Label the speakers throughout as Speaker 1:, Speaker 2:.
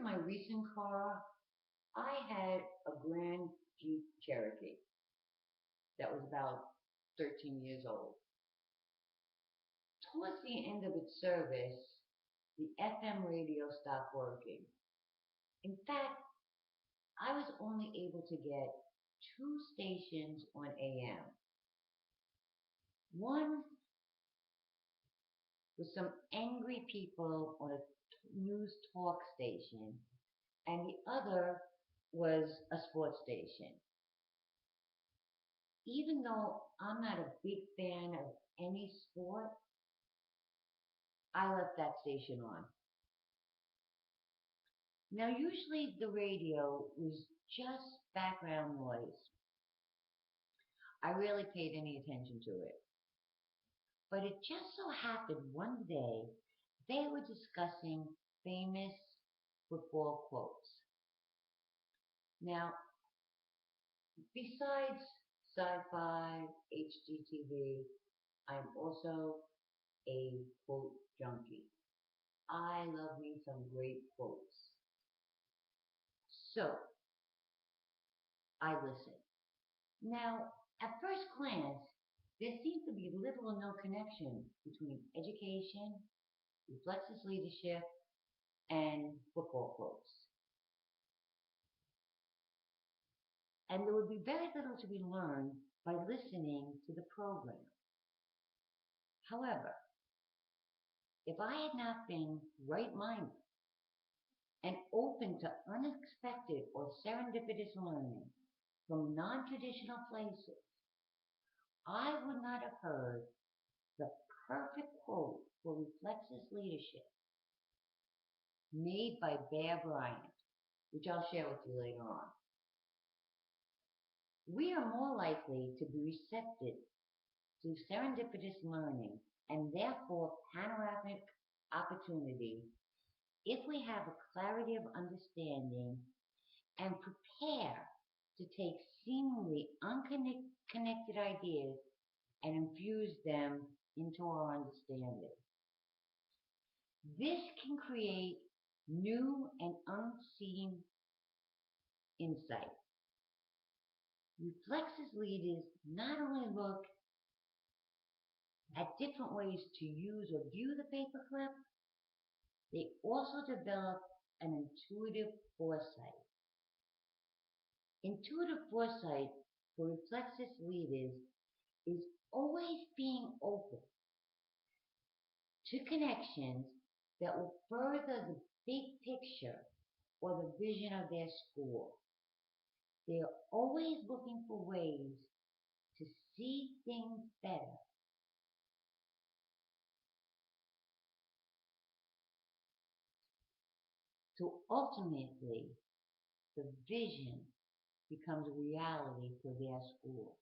Speaker 1: to my recent car, I had a Grand Jeep Cherokee that was about 13 years old. Towards the end of its service, the FM radio stopped working. In fact, I was only able to get two stations on AM. One was some angry people on a news talk station, and the other was a sports station. Even though I'm not a big fan of any sport, I left that station on. Now, usually the radio was just background noise. I rarely paid any attention to it. But it just so happened one day they were discussing famous football quotes. Now, besides sci-fi, HGTV, I'm also a quote junkie. I love me some great quotes. So, I listen. Now, at first glance, there seems to be little or no connection between education, Reflexes leadership, and football quotes. And there would be very little to be learned by listening to the program. However, if I had not been right-minded and open to unexpected or serendipitous learning from non-traditional places, I would not have heard the perfect quote for Reflexes leadership made by Bear Bryant, which I'll share with you later on. We are more likely to be receptive to serendipitous learning and therefore panoramic opportunity if we have a clarity of understanding and prepare to take seemingly unconnected ideas and infuse them into our understanding. This can create new and unseen insight. Reflexes leaders not only look at different ways to use or view the paperclip, they also develop an intuitive foresight. Intuitive foresight for Reflexes leaders is always being open to connections that will further the big picture or the vision of their school. They are always looking for ways to see things better. So ultimately, the vision becomes a reality for their school.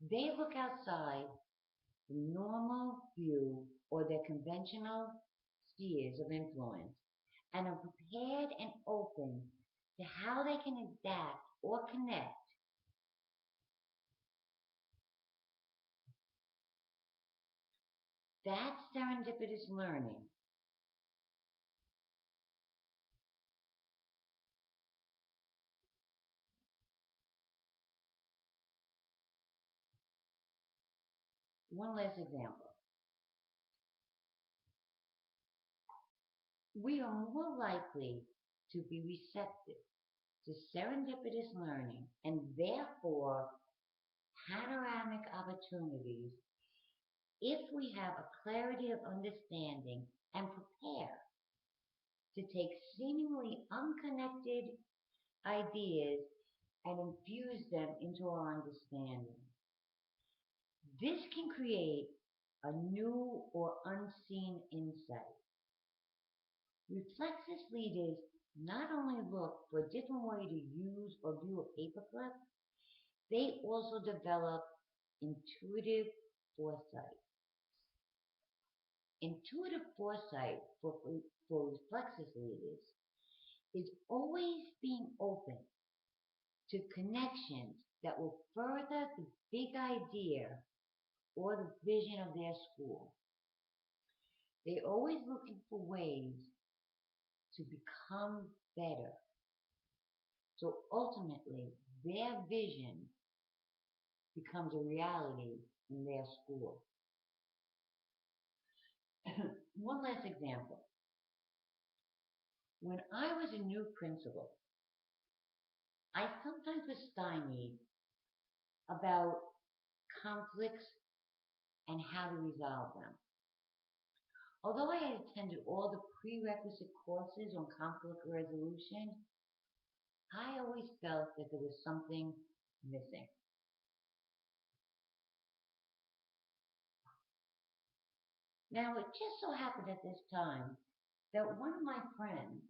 Speaker 1: They look outside the normal view or their conventional spheres of influence and are prepared and open to how they can adapt or connect that serendipitous learning one last example. We are more likely to be receptive to serendipitous learning and therefore panoramic opportunities if we have a clarity of understanding and prepare to take seemingly unconnected ideas and infuse them into our understanding. This can create a new or unseen insight. Reflexes leaders not only look for a different way to use or view a paperclip, they also develop intuitive foresight. Intuitive foresight for Reflexes leaders is always being open to connections that will further the big idea or the vision of their school. They're always looking for ways to become better. So ultimately, their vision becomes a reality in their school. One last example. When I was a new principal, I sometimes was stymied about conflicts and how to resolve them. Although I had attended all the prerequisite courses on conflict resolution, I always felt that there was something missing. Now, it just so happened at this time that one of my friends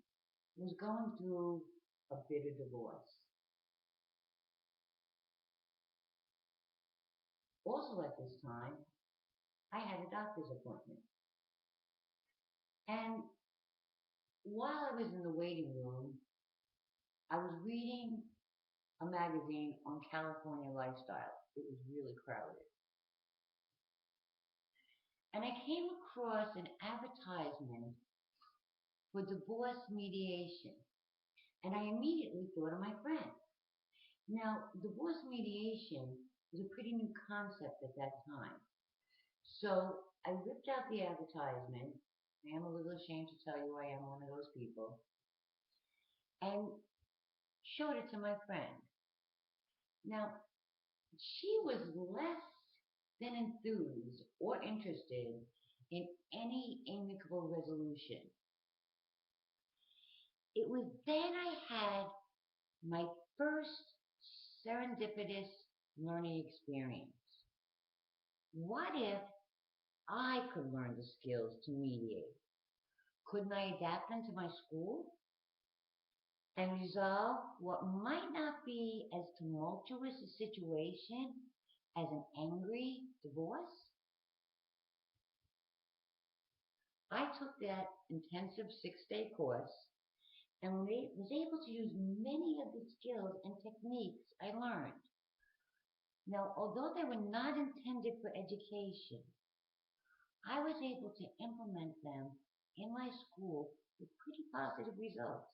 Speaker 1: was going through a bitter divorce. Also at this time, I had a doctor's appointment. And while I was in the waiting room, I was reading a magazine on California lifestyle. It was really crowded. And I came across an advertisement for divorce mediation. And I immediately thought of my friend. Now, divorce mediation was a pretty new concept at that time. So I ripped out the advertisement. I am a little ashamed to tell you I am one of those people. And showed it to my friend. Now, she was less than enthused or interested in any amicable resolution. It was then I had my first serendipitous learning experience. What if I could learn the skills to mediate? Couldn't I adapt them to my school and resolve what might not be as tumultuous a situation as an angry divorce? I took that intensive 6-day course and was able to use many of the skills and techniques I learned. Now, although they were not intended for education, I was able to implement them in my school with pretty positive results.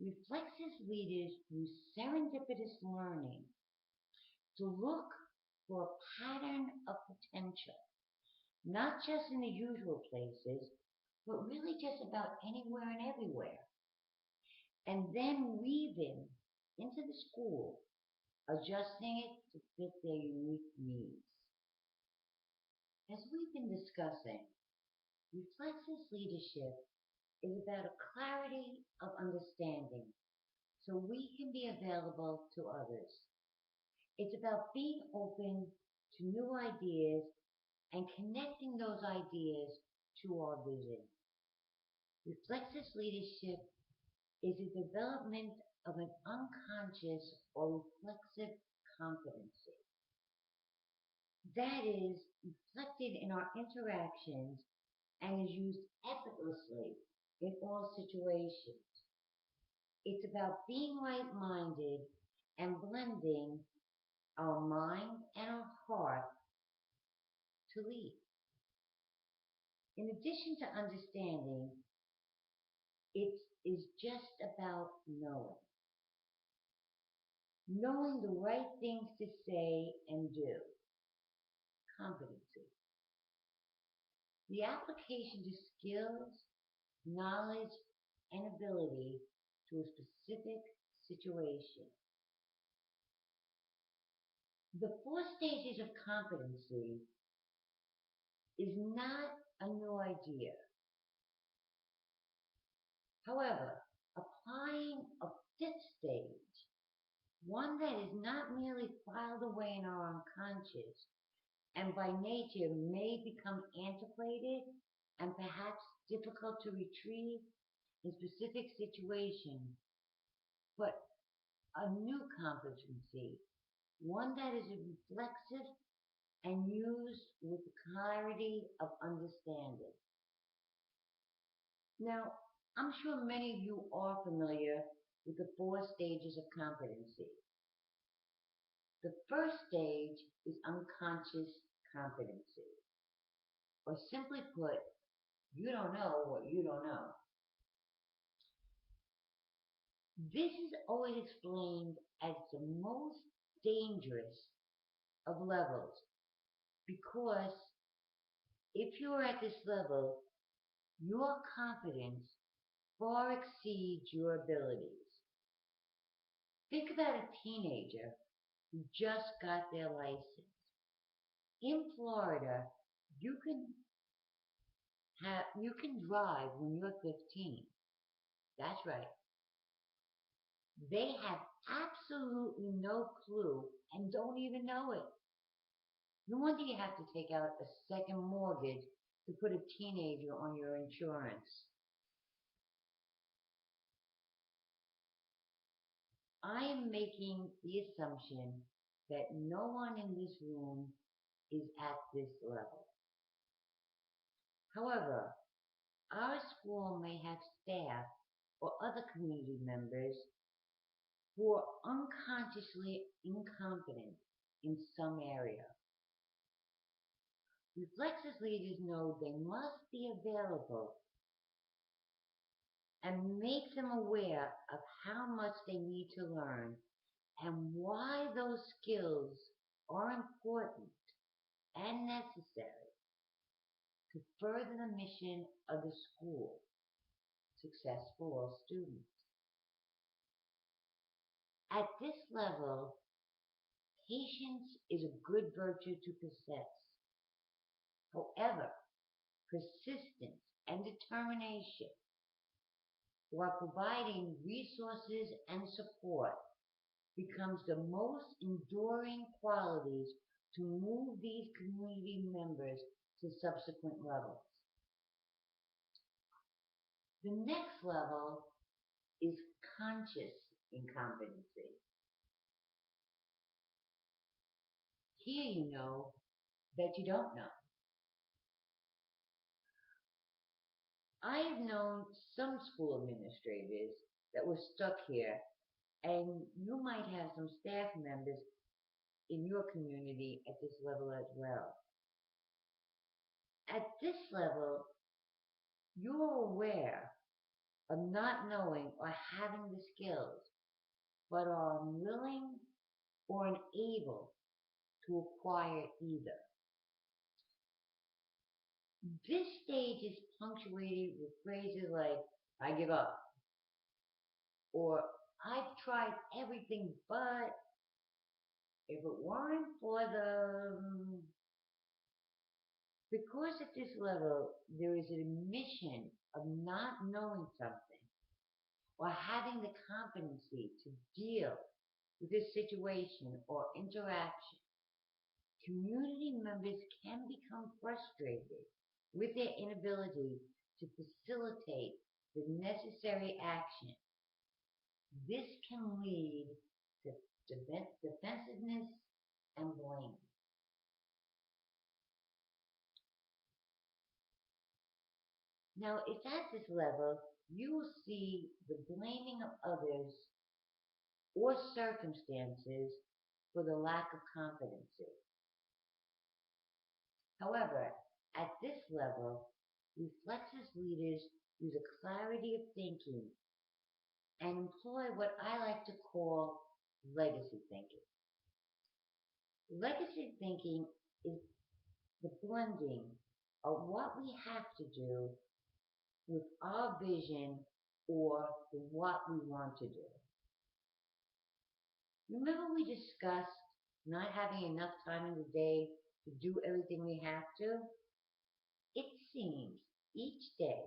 Speaker 1: Reflexis leaders use serendipitous learning to look for a pattern of potential, not just in the usual places, but really just about anywhere and everywhere, and then weaving into the school, adjusting it to fit their unique needs. As we've been discussing, Reflexis leadership is about a clarity of understanding so we can be available to others. It's about being open to new ideas and connecting those ideas to our vision. Reflexis leadership is the development of an unconscious or reflexive competency that is reflected in our interactions and is used effortlessly in all situations. It's about being right-minded and blending our mind and our heart to lead. In addition to understanding, it is just about knowing. Knowing the right things to say and do. Competency. The application to skills, knowledge, and ability to a specific situation. The 4 stages of competency is not a new idea. However, applying a 5th stage, one that is not merely filed away in our unconscious and by nature may become antiquated and perhaps difficult to retrieve in specific situations, but a new competency, one that is reflexive and used with the clarity of understanding. Now, I'm sure many of you are familiar with the 4 stages of competency. The first stage is unconscious competency. Or simply put, you don't know what you don't know. This is always explained as the most dangerous of levels because if you're at this level, your confidence far exceeds your abilities. Think about a teenager who just got their license. In Florida, you can you can drive when you're 15. That's right. They have absolutely no clue and don't even know it. No wonder you have to take out a second mortgage to put a teenager on your insurance. I am making the assumption that no one in this room is at this level. However, our school may have staff or other community members who are unconsciously incompetent in some area. Reflexes leaders know they must be available and make them aware of how much they need to learn and why those skills are important and necessary to further the mission of the school, success for all students. At this level, patience is a good virtue to possess. However, persistence and determination while providing resources and support becomes the most enduring qualities to move these community members to subsequent levels. The next level is conscious incompetency. Here you know that you don't know. I have known some school administrators that were stuck here, and you might have some staff members in your community at this level as well. At this level, you're aware of not knowing or having the skills, but are unwilling or unable to acquire either. This stage is punctuated with phrases like, I give up, or I've tried everything, but if it weren't for the... Because at this level, there is an admission of not knowing something or having the competency to deal with a situation or interaction. Community members can become frustrated with their inability to facilitate the necessary action. This can lead to defensiveness and blame. Now, if at this level, you will see the blaming of others or circumstances for the lack of competency. However, at this level, reflexes leaders use a clarity of thinking and employ what I like to call legacy thinking. Legacy thinking is the blending of what we have to do with our vision or what we want to do. Remember we discussed not having enough time in the day to do everything we have to? It seems each day,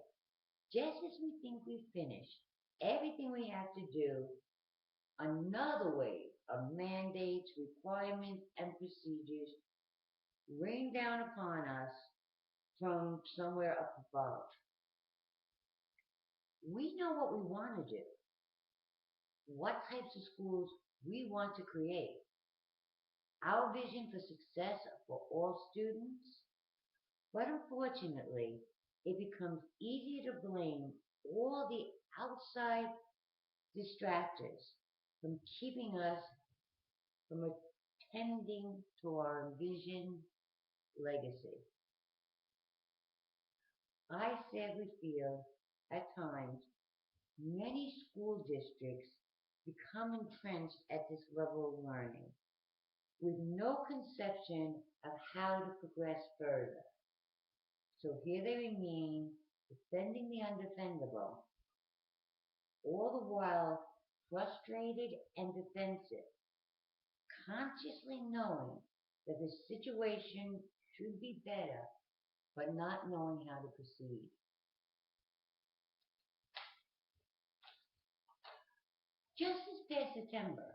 Speaker 1: just as we think we've finished everything we have to do, another wave of mandates, requirements, and procedures rain down upon us from somewhere up above. We know what we want to do, what types of schools we want to create, our vision for success for all students, but unfortunately, it becomes easier to blame all the outside distractors from keeping us from attending to our envisioned legacy. I sadly feel, at times, many school districts become entrenched at this level of learning with no conception of how to progress further. So here they remain, defending the undefendable, all the while frustrated and defensive, consciously knowing that the situation should be better, but not knowing how to proceed. Just this past September,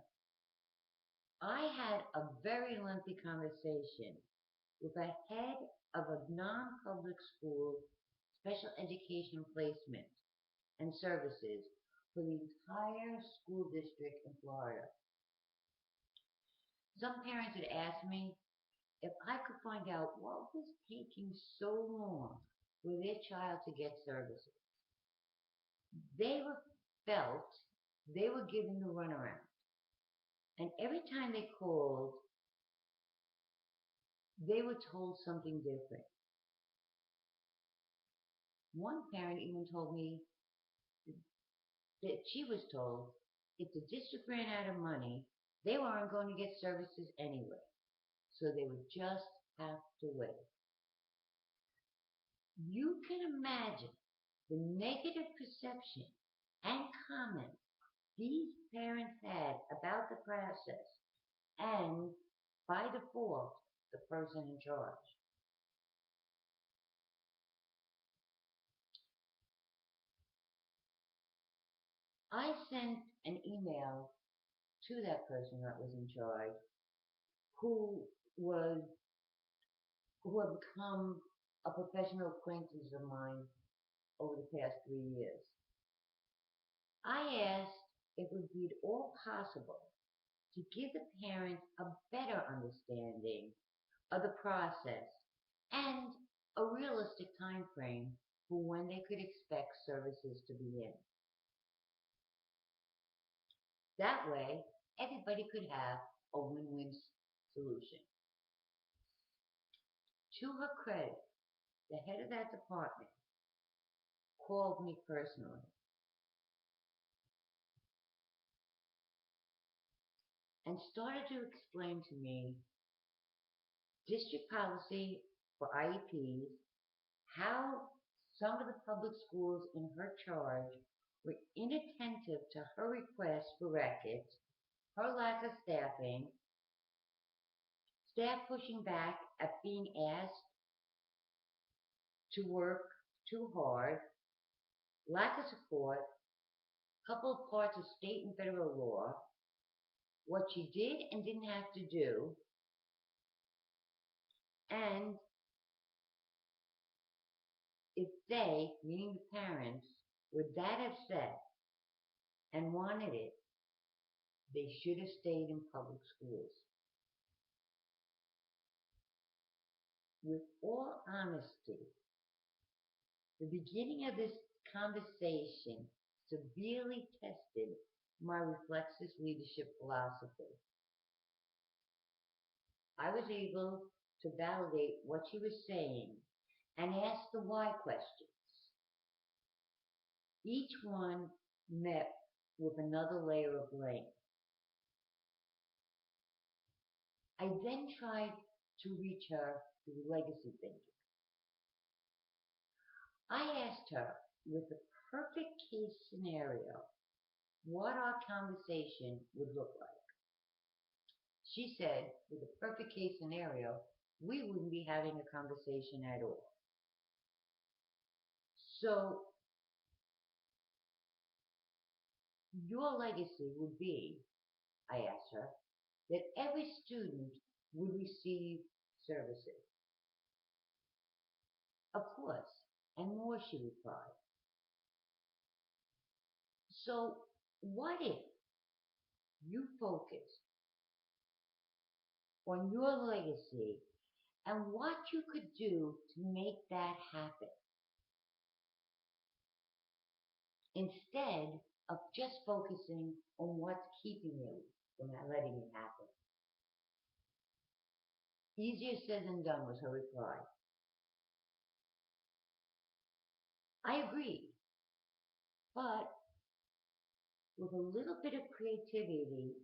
Speaker 1: I had a very lengthy conversation with a head of a non-public school special education placement and services for the entire school district in Florida. Some parents had asked me if I could find out what was taking so long for their child to get services. They were felt they were given the runaround. And every time they called, they were told something different. One parent even told me that she was told if the district ran out of money, they weren't going to get services anyway. So they would just have to wait. You can imagine the negative perception and comments these parents had about the process and, by default, the person in charge. I sent an email to that person that was in charge who was who had become a professional acquaintance of mine over the past 3 years. I asked if it would be at all possible to give the parents a better understanding of the process and a realistic time frame for when they could expect services to begin. That way, everybody could have a win-win solution. To her credit, the head of that department called me personally and started to explain to me district policy for IEPs, how some of the public schools in her charge were inattentive to her requests for records, her lack of staffing, staff pushing back at being asked to work too hard, lack of support, coupled parts of state and federal law, what she did and didn't have to do, and if they, meaning the parents, were that upset and wanted it, they should have stayed in public schools. With all honesty, the beginning of this conversation severely tested my reflexes leadership philosophy. I was able to validate what she was saying and ask the why questions. Each one met with another layer of blame. I then tried to reach her through legacy thinking. I asked her, with the perfect case scenario, what our conversation would look like. She said, with a perfect case scenario, we wouldn't be having a conversation at all. So, your legacy would be, I asked her, that every student would receive services. Of course, and more, she replied. So, what if you focused on your legacy and what you could do to make that happen, instead of just focusing on what's keeping you from letting it happen? Easier said than done, was her reply. I agreed, but with a little bit of creativity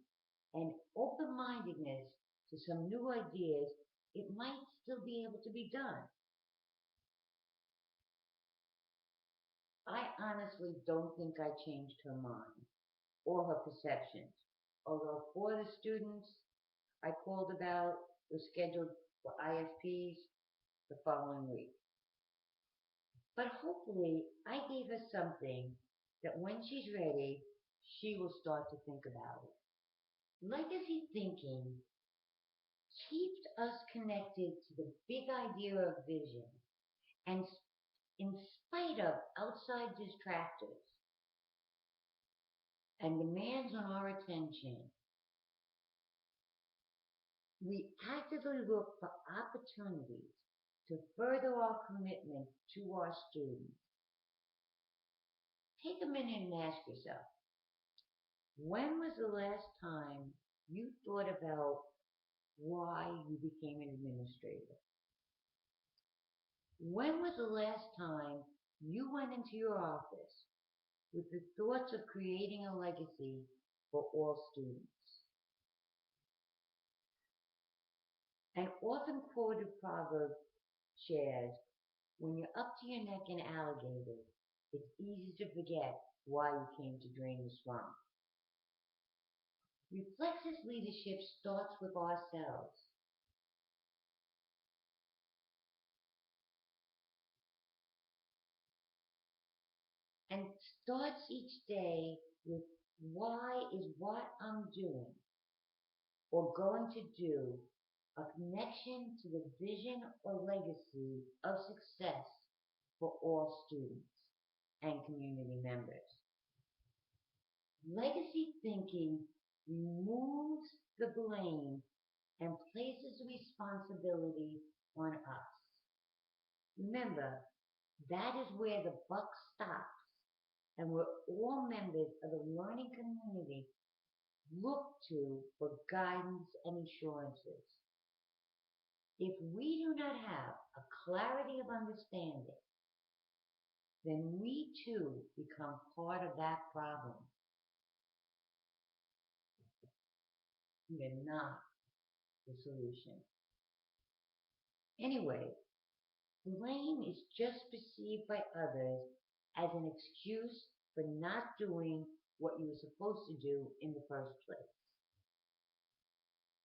Speaker 1: and open-mindedness to some new ideas, it might still be able to be done. I honestly don't think I changed her mind or her perceptions. Although for the students I called about were scheduled for ISPs the following week. But hopefully I gave her something that when she's ready, she will start to think about it. Legacy thinking keeps us connected to the big idea of vision, and in spite of outside distractors and demands on our attention, we actively look for opportunities to further our commitment to our students. Take a minute and ask yourself, when was the last time you thought about why you became an administrator? When was the last time you went into your office with the thoughts of creating a legacy for all students? An often quoted proverb shares, when you're up to your neck in alligators, it's easy to forget why you came to drain the swamp. Reflexive leadership starts with ourselves. And starts each day with why is what I'm doing or going to do a connection to the vision or legacy of success for all students and community members. Legacy thinking removes the blame and places responsibility on us. Remember, that is where the buck stops, and we're all members of the learning community look to for guidance and assurances. If we do not have a clarity of understanding, then we too become part of that problem. We are not the solution. Anyway, blame is just perceived by others as an excuse for not doing what you were supposed to do in the first place.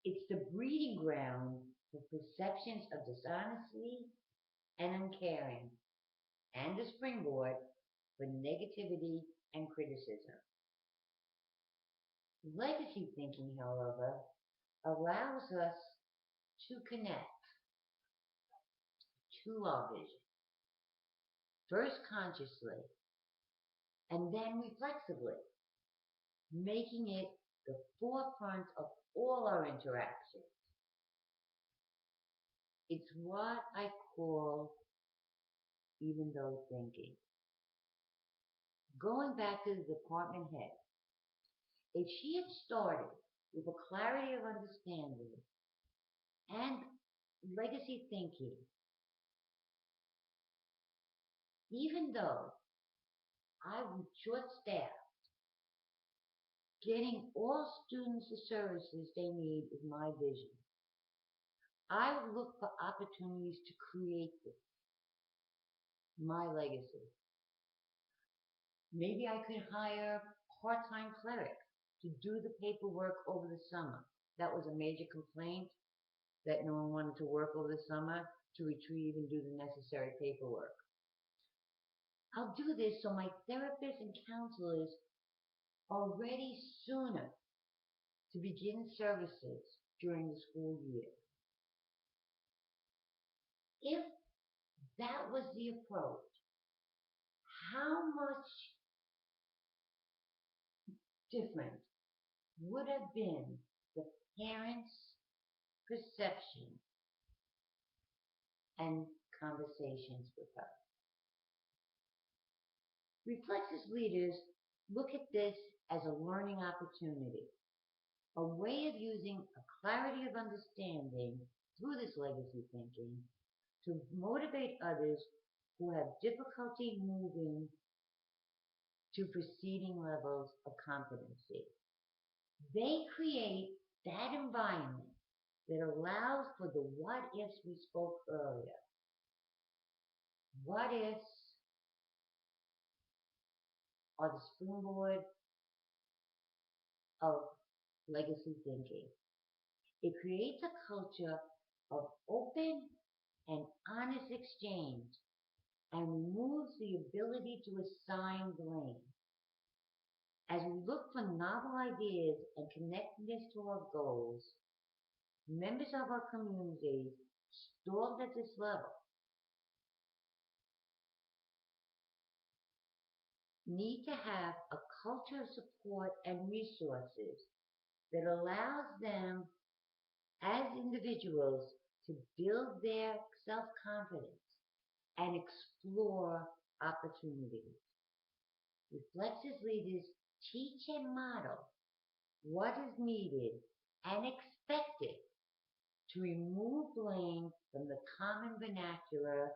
Speaker 1: It's the breeding ground for perceptions of dishonesty and uncaring, and a springboard for negativity and criticism. Legacy thinking, however, allows us to connect to our vision, first consciously and then reflexively, making it the forefront of all our interactions. It's what I call even though thinking. Going back to the department head, if she had started with a clarity of understanding and legacy thinking, even though I was short-staffed, getting all students the services they need is my vision. I would look for opportunities to create this, my legacy. Maybe I could hire part-time clerics to do the paperwork over the summer. That was a major complaint, that no one wanted to work over the summer to retrieve and do the necessary paperwork. I'll do this so my therapists and counselors are ready sooner to begin services during the school year. If that was the approach, how much different would have been the parents' perception and conversations with her? Reflexive leaders look at this as a learning opportunity, a way of using a clarity of understanding through this legacy thinking to motivate others who have difficulty moving to preceding levels of competency. They create that environment that allows for the what ifs we spoke earlier. What ifs are the springboard of legacy thinking. It creates a culture of open and honest exchange and removes the ability to assign blame. As we look for novel ideas and connectedness to our goals, members of our communities stalled at this level need to have a culture of support and resources that allows them as individuals to build their self-confidence and explore opportunities. Reflexes leaders teach and model what is needed and expected to remove blame from the common vernacular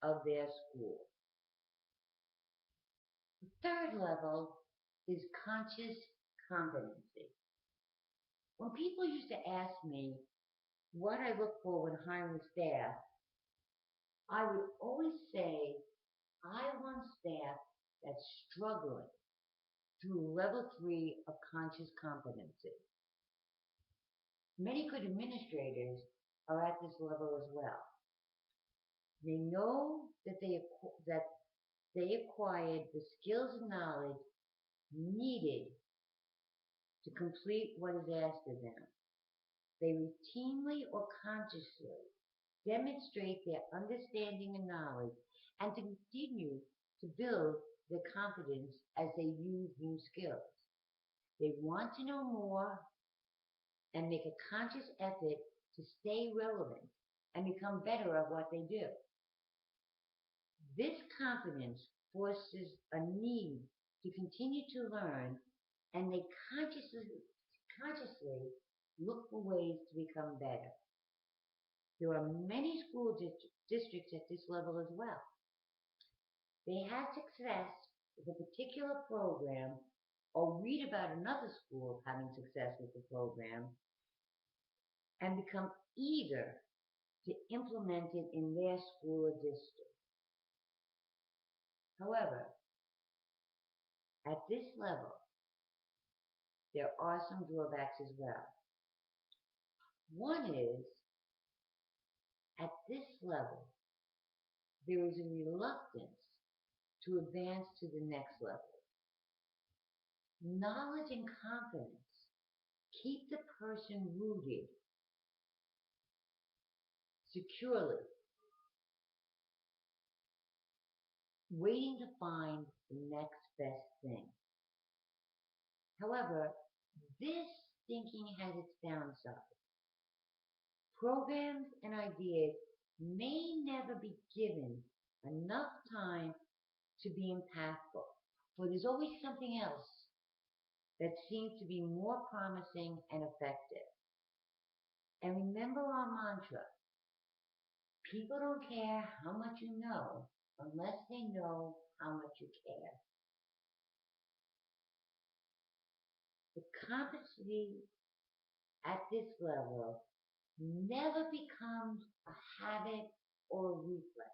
Speaker 1: of their school. The third level is conscious competency. When people used to ask me what I look for when hiring staff, I would always say, I want staff that's struggling through level 3 of conscious competency. Many good administrators are at this level as well. They know that they acquired the skills and knowledge needed to complete what is asked of them. They routinely or consciously demonstrate their understanding and knowledge and continue to build their confidence as they use new skills. They want to know more and make a conscious effort to stay relevant and become better at what they do. This confidence forces a need to continue to learn, and they consciously look for ways to become better. There are many school districts at this level as well. They have success with a particular program or read about another school having success with the program and become eager to implement it in their school or district. However, at this level, there are some drawbacks as well. One is, at this level, there is a reluctance to advance to the next level. Knowledge and confidence keep the person rooted securely, waiting to find the next best thing. However, this thinking has its downside. Programs and ideas may never be given enough time to be impactful, for there's always something else that seems to be more promising and effective. And remember our mantra, people don't care how much you know unless they know how much you care. The competency at this level never becomes a habit or a reflex.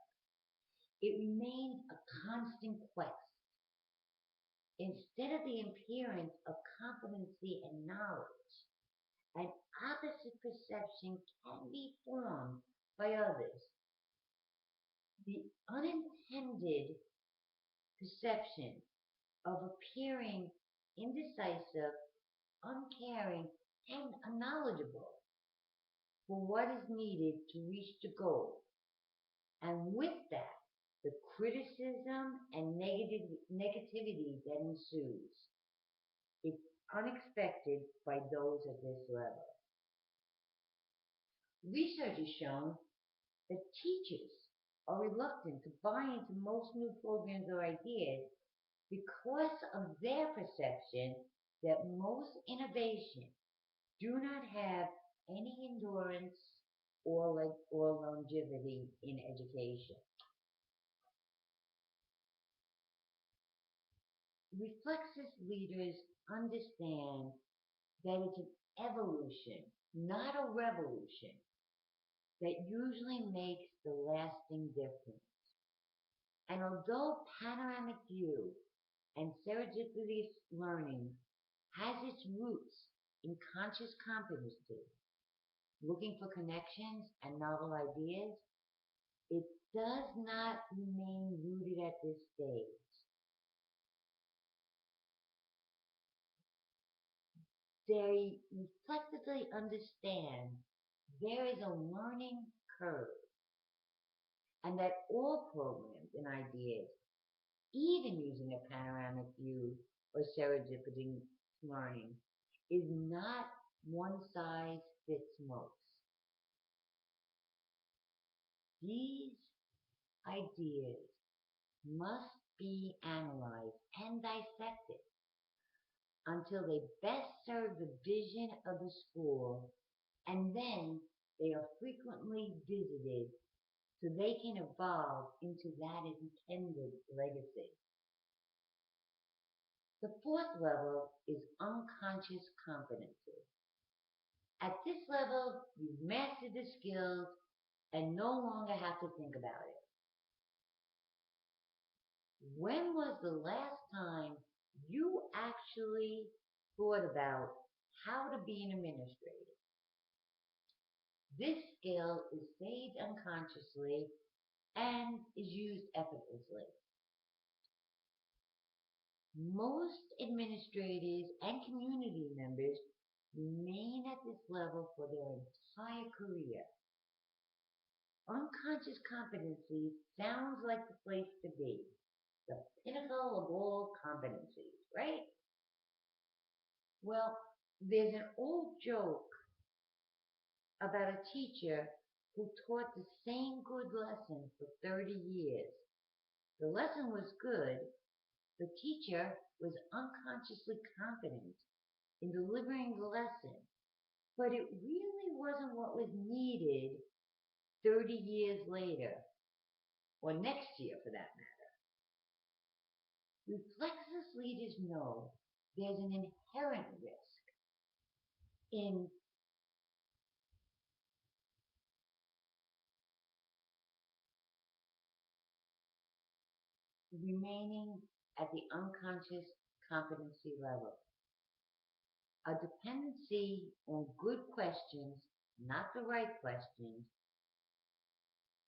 Speaker 1: It remains a constant quest. Instead of the appearance of competency and knowledge, an opposite perception can be formed by others. The unintended perception of appearing indecisive, uncaring, and unknowledgeable for what is needed to reach the goal. And with that, the criticism and negativity that ensues. It's unexpected by those at this level. Research has shown that teachers are reluctant to buy into most new programs or ideas because of their perception that most innovations do not have any endurance or longevity in education. Reflexes leaders understand that it's an evolution, not a revolution, that usually makes the lasting difference. And although panoramic view and serendipitous learning has its roots in conscious competency, looking for connections and novel ideas, it does not remain rooted at this stage. They reflectively understand there is a learning curve and that all programs and ideas, even using a panoramic view or serendipity learning, is not one size fits most. These ideas must be analyzed and dissected until they best serve the vision of the school, and then they are frequently visited so they can evolve into that intended legacy. The fourth level is unconscious competency. At this level, you've mastered the skills and no longer have to think about it. When was the last time you actually thought about how to be an administrator? This skill is saved unconsciously and is used effortlessly. Most administrators and community members remain at this level for their entire career. Unconscious competency sounds like the place to be, the pinnacle of all competencies, right? Well, there's an old joke about a teacher who taught the same good lesson for 30 years. The lesson was good. The teacher was unconsciously competent in delivering the lesson, but it really wasn't what was needed 30 years later, or next year for that matter. Reflexes leaders know there's an inherent risk in remaining at the unconscious competency level. A dependency on good questions, not the right questions,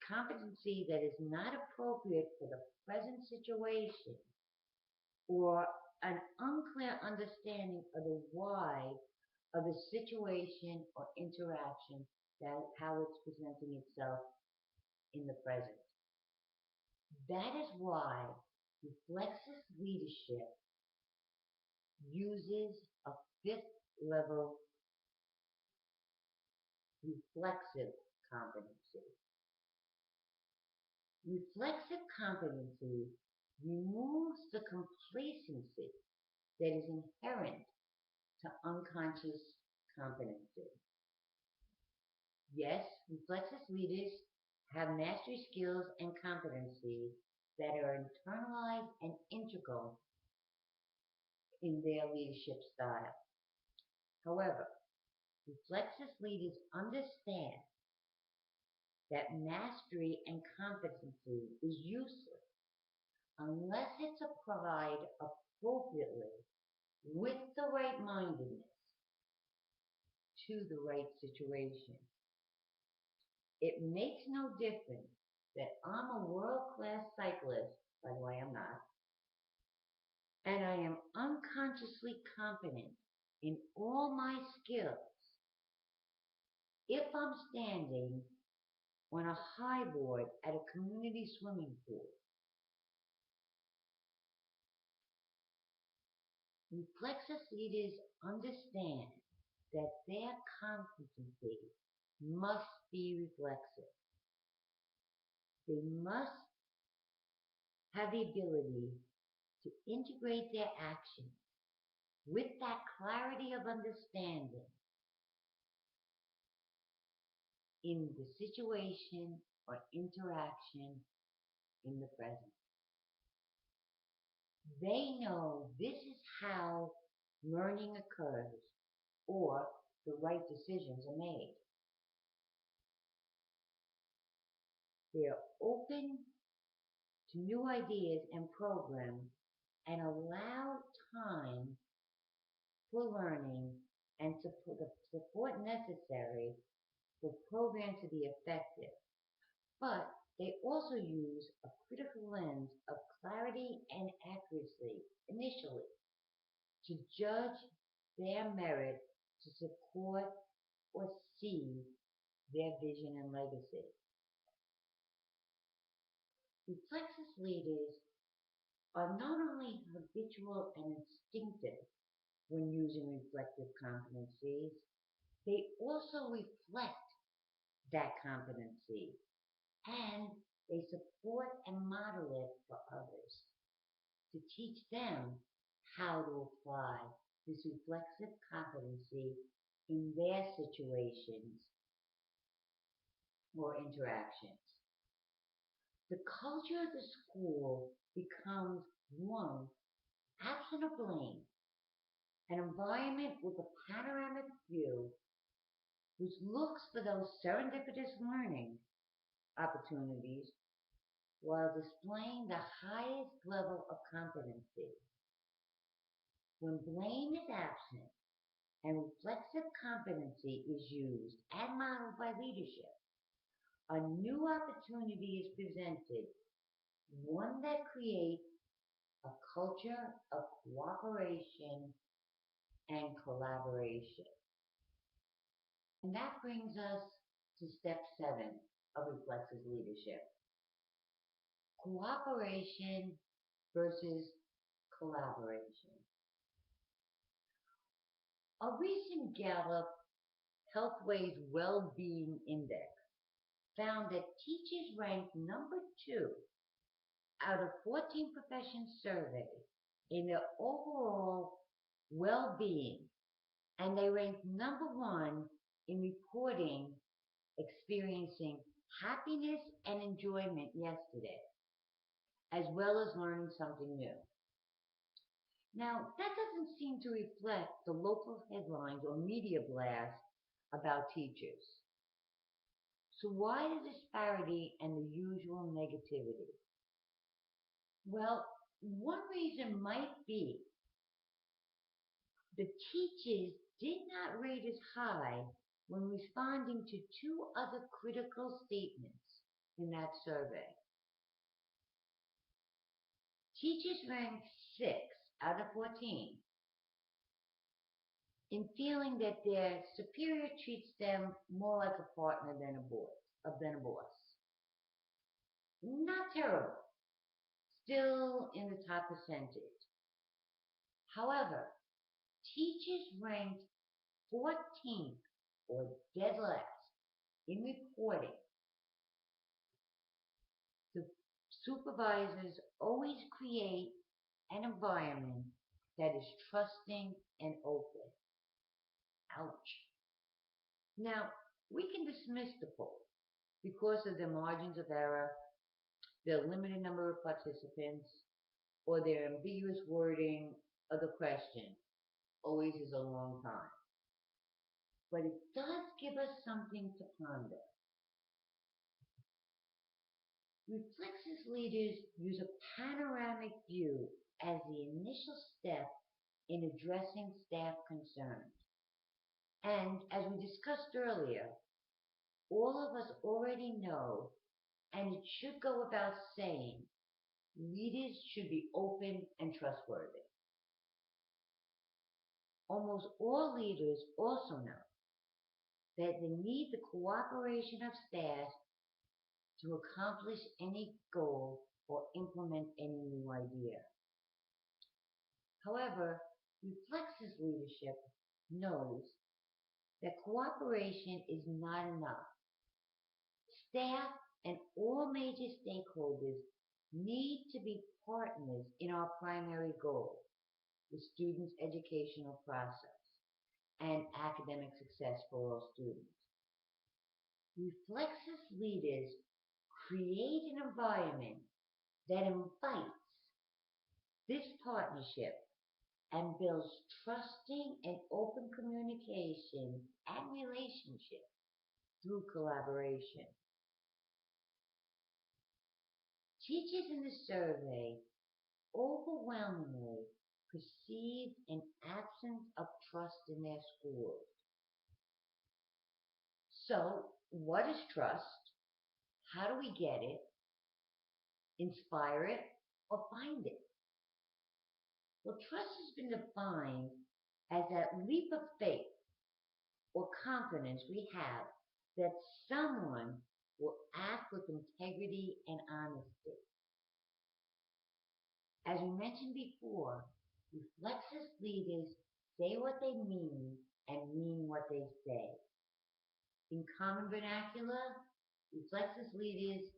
Speaker 1: competency that is not appropriate for the present situation, or an unclear understanding of the why of the situation or interaction, that how it's presenting itself in the present. That is why Reflexes leadership uses a fifth level reflexive competency. Reflexive competency removes the complacency that is inherent to unconscious competency. Yes, reflexive leaders have mastery skills and competencies that are internalized and integral in their leadership style. However, reflexive leaders understand that mastery and competency is useless unless it's applied appropriately with the right mindedness to the right situation. It makes no difference that I'm a world-class cyclist, by the way I'm not, and I am unconsciously competent in all my skills if I'm standing on a high board at a community swimming pool. Reflexive leaders understand that their competency must be reflexive. They must have the ability to integrate their actions with that clarity of understanding in the situation or interaction in the present. They know this is how learning occurs or the right decisions are made. They're open to new ideas and programs and allow time for learning and the support necessary for programs to be effective. But they also use a critical lens of clarity and accuracy initially to judge their merit to support or see their vision and legacy. Reflexes leaders are not only habitual and instinctive when using reflective competencies, they also reflect that competency and they support and model it for others to teach them how to apply this reflexive competency in their situations or interactions. The culture of the school becomes one absent of blame, an environment with a panoramic view which looks for those serendipitous learning opportunities while displaying the highest level of competency. When blame is absent and reflexive competency is used and modeled by leadership, a new opportunity is presented, one that creates a culture of cooperation and collaboration. And that brings us to step 7 of reflexive leadership. Cooperation versus collaboration. A recent Gallup Healthways Well-Being Index found that teachers ranked number 2 out of 14 professions surveyed in their overall well-being, and they ranked number 1 in reporting experiencing happiness and enjoyment yesterday, as well as learning something new. Now, that doesn't seem to reflect the local headlines or media blasts about teachers. So why the disparity and the usual negativity? Well, one reason might be the teachers did not rate as high when responding to 2 other critical statements in that survey. Teachers ranked 6 out of 14 in feeling that their superior treats them more like a partner than a boss. Not terrible, still in the top percentage. However, teachers ranked 14th or dead last in reporting. The supervisors always create an environment that is trusting and open. Ouch. Now, we can dismiss the poll because of their margins of error, their limited number of participants, or their ambiguous wording of the question. Always is a long time. But it does give us something to ponder. Reflexes leaders use a panoramic view as the initial step in addressing staff concerns. And as we discussed earlier, all of us already know, and it should go without saying, leaders should be open and trustworthy. Almost all leaders also know that they need the cooperation of staff to accomplish any goal or implement any new idea. However, Reflexes leadership knows that cooperation is not enough. Staff and all major stakeholders need to be partners in our primary goal, the student's educational process and academic success for all students. Reflexes leaders create an environment that invites this partnership and builds trusting and open communication and relationship through collaboration. Teachers in the survey overwhelmingly perceive an absence of trust in their schools. So, what is trust? How do we get it, inspire it, or find it? Well, trust has been defined as that leap of faith or confidence we have that someone will act with integrity and honesty. As we mentioned before, reflexes leaders say what they mean and mean what they say. In common vernacular, reflexes leaders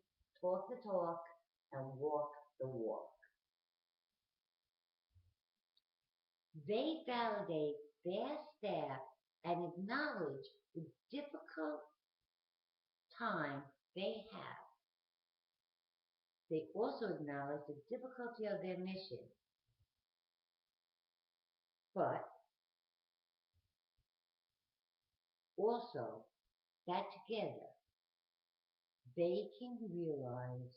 Speaker 1: talk the talk and walk the walk. They validate their staff and acknowledge the difficult time they have. They also acknowledge the difficulty of their mission. But also that together they can realize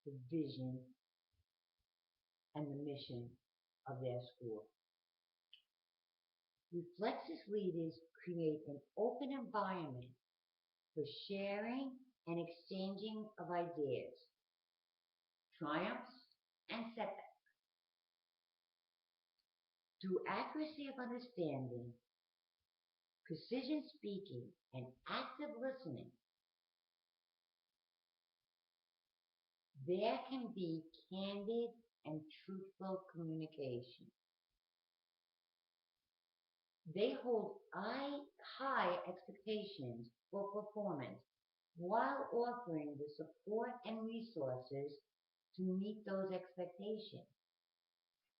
Speaker 1: the vision and the mission of their school. Reflexes leaders create an open environment for sharing and exchanging of ideas, triumphs and setbacks. Through accuracy of understanding, precision speaking, and active listening, there can be candid and truthful communication. They hold high expectations for performance while offering the support and resources to meet those expectations.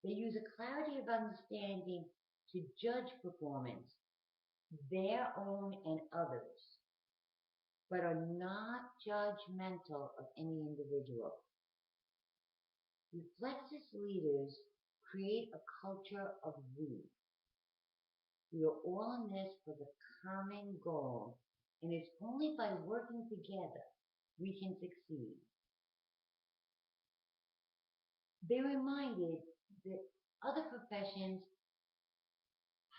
Speaker 1: They use a clarity of understanding to judge performance, their own and others, but are not judgmental of any individual. Reflexes leaders create a culture of we. We are all in this for the common goal, and it's only by working together we can succeed. They reminded that other professions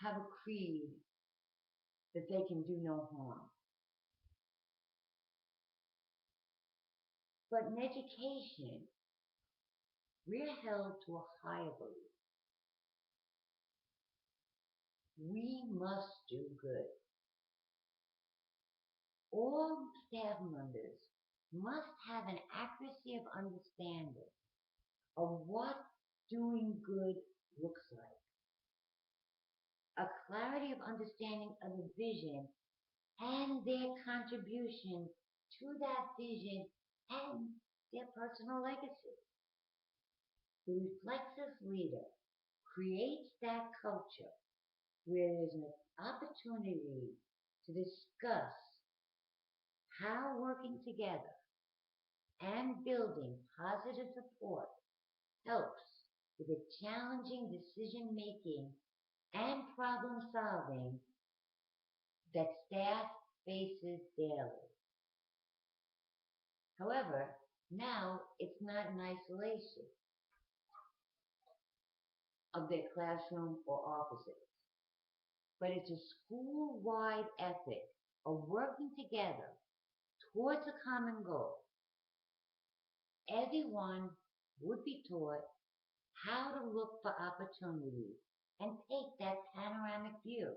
Speaker 1: have a creed that they can do no harm. But in education, we're held to a higher belief. We must do good. All staff members must have an accuracy of understanding of what doing good looks like, a clarity of understanding of the vision and their contribution to that vision and their personal legacy. The reflexes leader creates that culture where there's an opportunity to discuss how working together and building positive support helps with the challenging decision making and problem solving that staff faces daily. However, now it's not in isolation of their classroom or offices, but it's a school-wide ethic of working together towards a common goal. Everyone would be taught how to look for opportunities and take that panoramic view.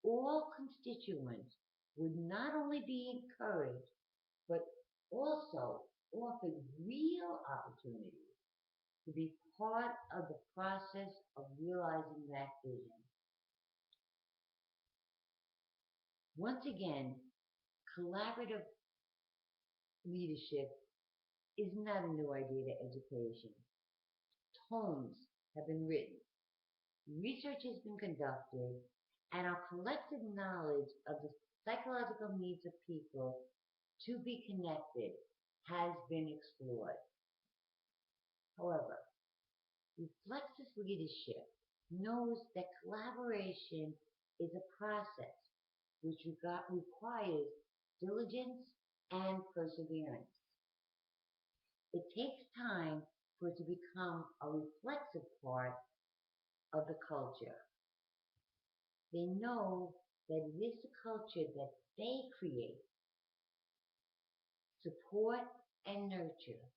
Speaker 1: All constituents would not only be encouraged, but also offered real opportunities to be part of the process of realizing that vision. Once again, collaborative leadership is not a new idea to education. Tomes have been written, research has been conducted, and our collective knowledge of the psychological needs of people to be connected has been explored. However, Reflexive leadership knows that collaboration is a process which requires diligence and perseverance. It takes time for it to become a reflexive part of the culture. They know that it is the culture that they create, support, and nurture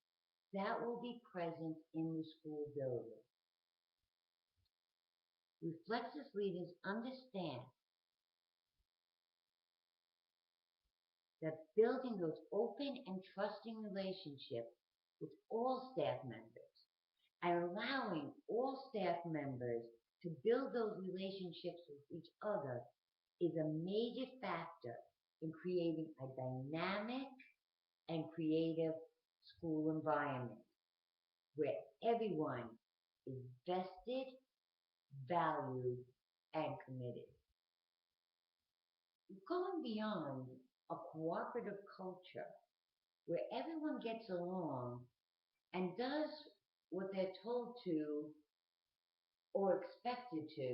Speaker 1: that will be present in the school building. Reflexive leaders understand that building those open and trusting relationships with all staff members and allowing all staff members to build those relationships with each other is a major factor in creating a dynamic and creative school environment where everyone is vested, valued, and committed. Going beyond a cooperative culture where everyone gets along and does what they're told to or expected to,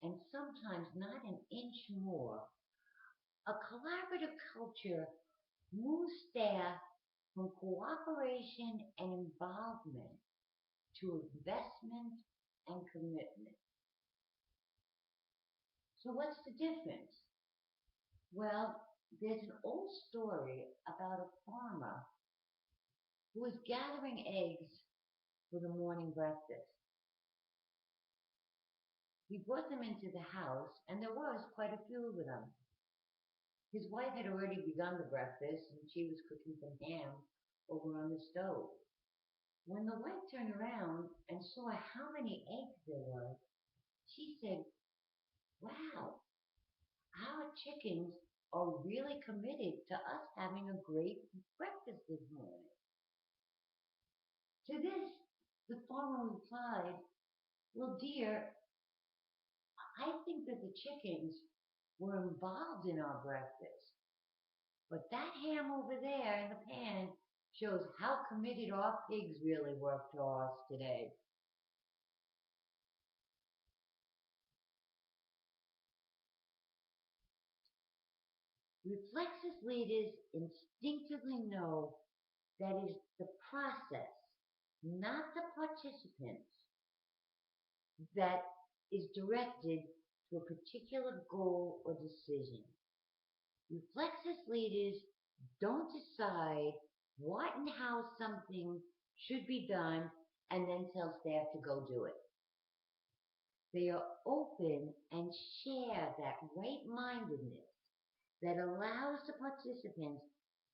Speaker 1: and sometimes not an inch more, a collaborative culture moves staff from cooperation and involvement to investment and commitment. So what's the difference? Well, there's an old story about a farmer who was gathering eggs for the morning breakfast. He brought them into the house, and there was quite a few of them. His wife had already begun the breakfast, and she was cooking some ham over on the stove. When the wife turned around and saw how many eggs there were, she said, "Wow, our chickens are really committed to us having a great breakfast this morning." To this, the farmer replied, "Well, dear, I think that the chickens were involved in our breakfast. But that ham over there in the pan shows how committed our pigs really were to us today." Reflexive leaders instinctively know that it is the process, not the participants, that is directed to a particular goal or decision. Reflexive leaders don't decide what and how something should be done and then tell staff to go do it. They are open and share that right-mindedness that allows the participants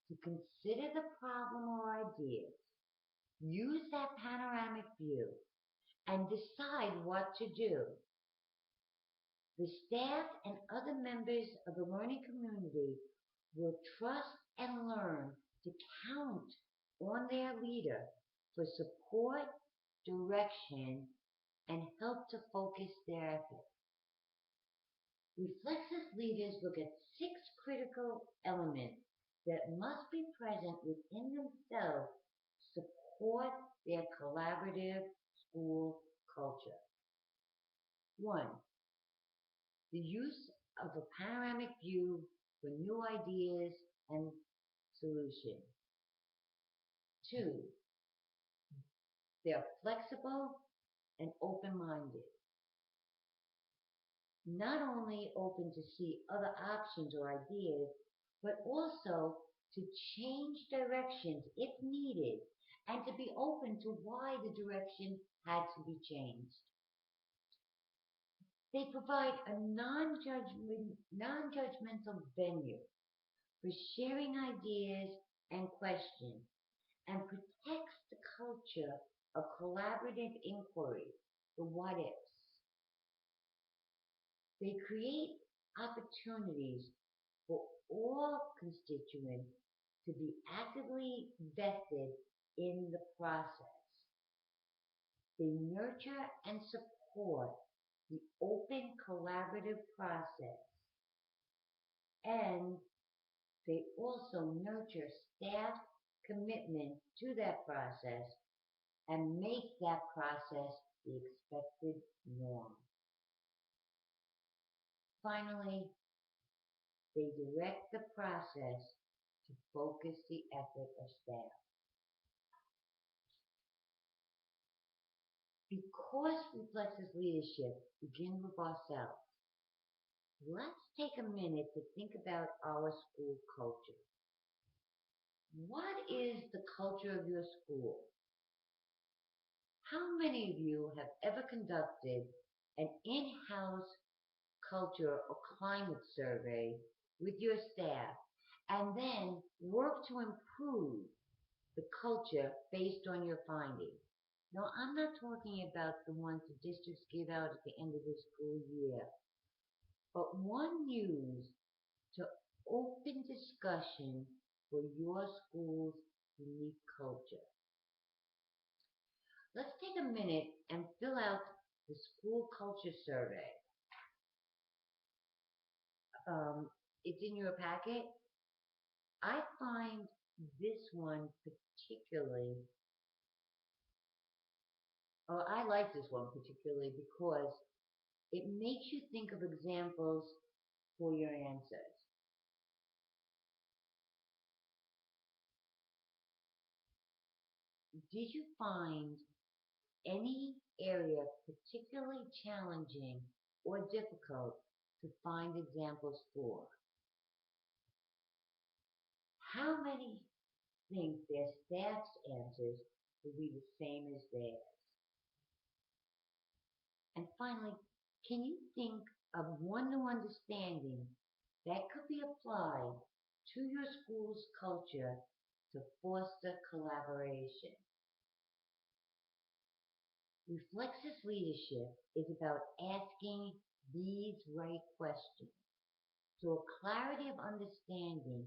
Speaker 1: to consider the problem or ideas, use that panoramic view, and decide what to do. The staff and other members of the learning community will trust and learn to count on their leader for support, direction, and help to focus their efforts. Reflexive leaders look at 6 critical elements that must be present within themselves to support their collaborative school culture. 1. The use of a panoramic view for new ideas and solutions. 2. They're flexible and open-minded. Not only open to see other options or ideas, but also to change directions if needed and to be open to why the direction had to be changed. They provide a non-judgmental venue for sharing ideas and questions and protects the culture of collaborative inquiry, the what-ifs. They create opportunities for all constituents to be actively vested in the process. They nurture and support the open collaborative process, and they also nurture staff commitment to that process and make that process the expected norm. Finally, they direct the process to focus the effort of staff. Because Reflexes leadership begins with ourselves, let's take a minute to think about our school culture. What is the culture of your school? How many of you have ever conducted an in-house culture or climate survey with your staff and then work to improve the culture based on your findings? Now, I'm not talking about the ones the districts give out at the end of the school year, but one used to open discussion for your school's unique culture. Let's take a minute and fill out the school culture survey. It's in your packet. I find this one particularly, or I like this one particularly because it makes you think of examples for your answers. Did you find any area particularly challenging or difficult to find examples for? How many think their staff's answers will be the same as theirs? And finally, can you think of one new understanding that could be applied to your school's culture to foster collaboration? Reflexes leadership is about asking these right questions, so a clarity of understanding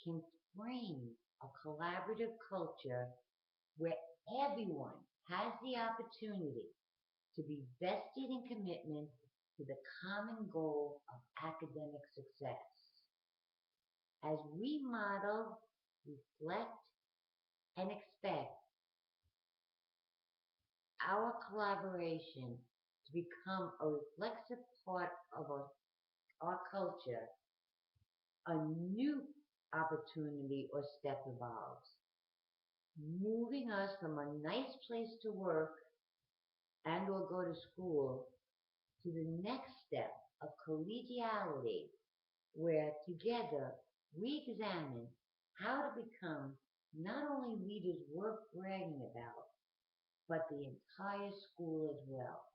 Speaker 1: can frame a collaborative culture where everyone has the opportunity to be vested in commitment to the common goal of academic success. As we model, reflect, and expect our collaboration to become a reflexive part of our culture, a new opportunity or step evolves, moving us from a nice place to work and or go to school to the next step of collegiality, where together we examine how to become not only leaders worth bragging about, but the entire school as well.